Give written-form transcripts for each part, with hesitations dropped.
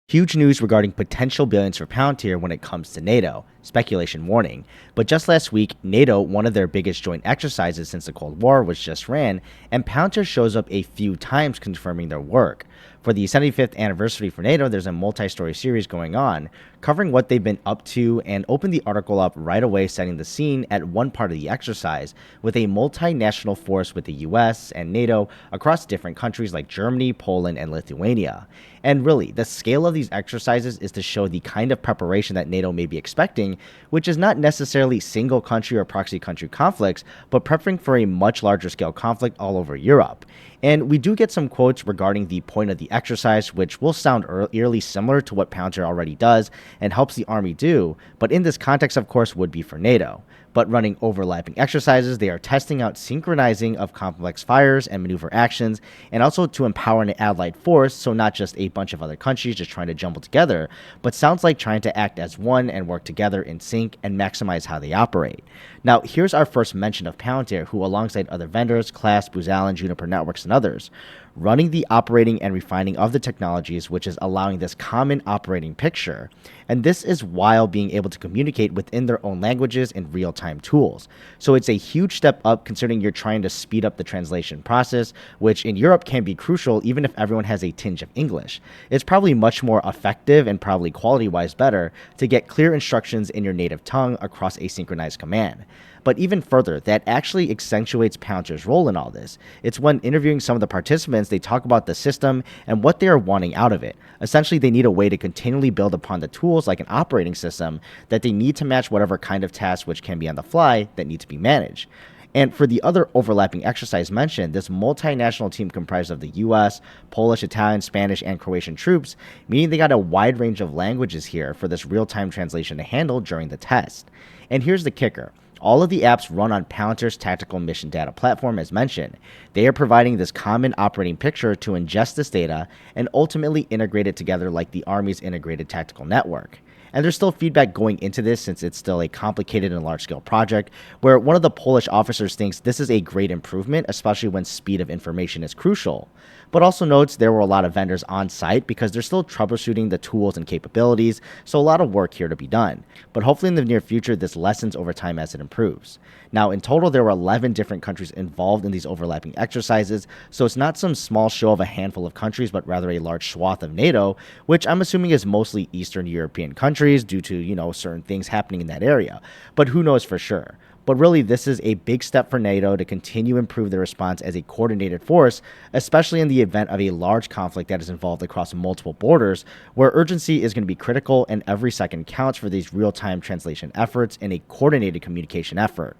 Huge news regarding potential billions for Palantir when it comes to NATO. Speculation warning. But just last week, NATO, one of their biggest joint exercises since the Cold War, was just ran, and Palantir shows up a few times confirming their work. For the 75th anniversary for NATO, there's a multi-story series going on, covering what they've been up to, and opened the article up right away setting the scene at one part of the exercise, with a multinational force with the US and NATO across different countries like Germany, Poland, and Lithuania. And really, the scale of these exercises is to show the kind of preparation that NATO may be expecting, which is not necessarily single country or proxy country conflicts, but preparing for a much larger scale conflict all over Europe. And we do get some quotes regarding the point of the exercise, which will sound eerily similar to what Palantir already does and helps the army do, but in this context, of course, would be for NATO. But running overlapping exercises, they are testing out synchronizing of complex fires and maneuver actions, and also to empower an allied force, so not just a bunch of other countries just trying to jumble together, but sounds like trying to act as one and work together in sync and maximize how they operate. Now, here's our first mention of Palantir, who alongside other vendors, Class, Booz Allen, Juniper Networks, and others, running the operating and refining of the technologies, which is allowing this common operating picture. And this is while being able to communicate within their own languages and real-time tools. So it's a huge step up considering you're trying to speed up the translation process, which in Europe can be crucial even if everyone has a tinge of English. It's probably much more effective and probably quality-wise better to get clear instructions in your native tongue across a synchronized command. But even further, that actually accentuates Palantir's role in all this. It's when interviewing some of the participants, they talk about the system and what they are wanting out of it. Essentially, they need a way to continually build upon the tools like an operating system that they need to match whatever kind of task which can be on the fly that need to be managed. And for the other overlapping exercise mentioned, this multinational team comprised of the US, Polish, Italian, Spanish, and Croatian troops, meaning they got a wide range of languages here for this real-time translation to handle during the test. And here's the kicker. All of the apps run on Palantir's tactical mission data platform as mentioned. They are providing this common operating picture to ingest this data and ultimately integrate it together like the Army's integrated tactical network. And there's still feedback going into this since it's still a complicated and large-scale project, where one of the Polish officers thinks this is a great improvement, especially when speed of information is crucial. But also notes there were a lot of vendors on site because they're still troubleshooting the tools and capabilities, so a lot of work here to be done. But hopefully in the near future, this lessens over time as it improves. Now, in total, there were 11 different countries involved in these overlapping exercises, so it's not some small show of a handful of countries, but rather a large swath of NATO, which I'm assuming is mostly Eastern European countries due to, certain things happening in that area. But who knows for sure? But really, this is a big step for NATO to continue to improve their response as a coordinated force, especially in the event of a large conflict that is involved across multiple borders, where urgency is going to be critical and every second counts for these real-time translation efforts in a coordinated communication effort.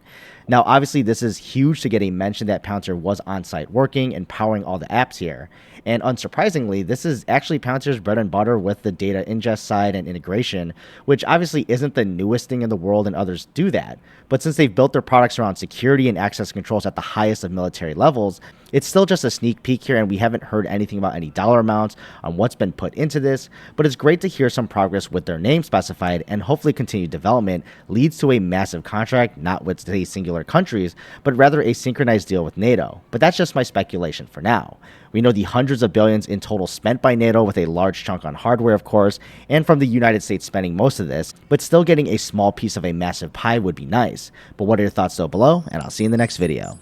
Now, obviously, this is huge to get a mention that Palantir was on-site working and powering all the apps here. And unsurprisingly, this is actually Palantir's bread and butter with the data ingest side and integration, which obviously isn't the newest thing in the world and others do that. But since they've built their products around security and access controls at the highest of military levels, it's still just a sneak peek here, and we haven't heard anything about any dollar amounts on what's been put into this, but it's great to hear some progress with their name specified, and hopefully continued development leads to a massive contract, not with, say, singular countries, but rather a synchronized deal with NATO. But that's just my speculation for now. We know the hundreds of billions in total spent by NATO, with a large chunk on hardware, of course, and from the United States spending most of this, but still getting a small piece of a massive pie would be nice. But what are your thoughts though below, and I'll see you in the next video.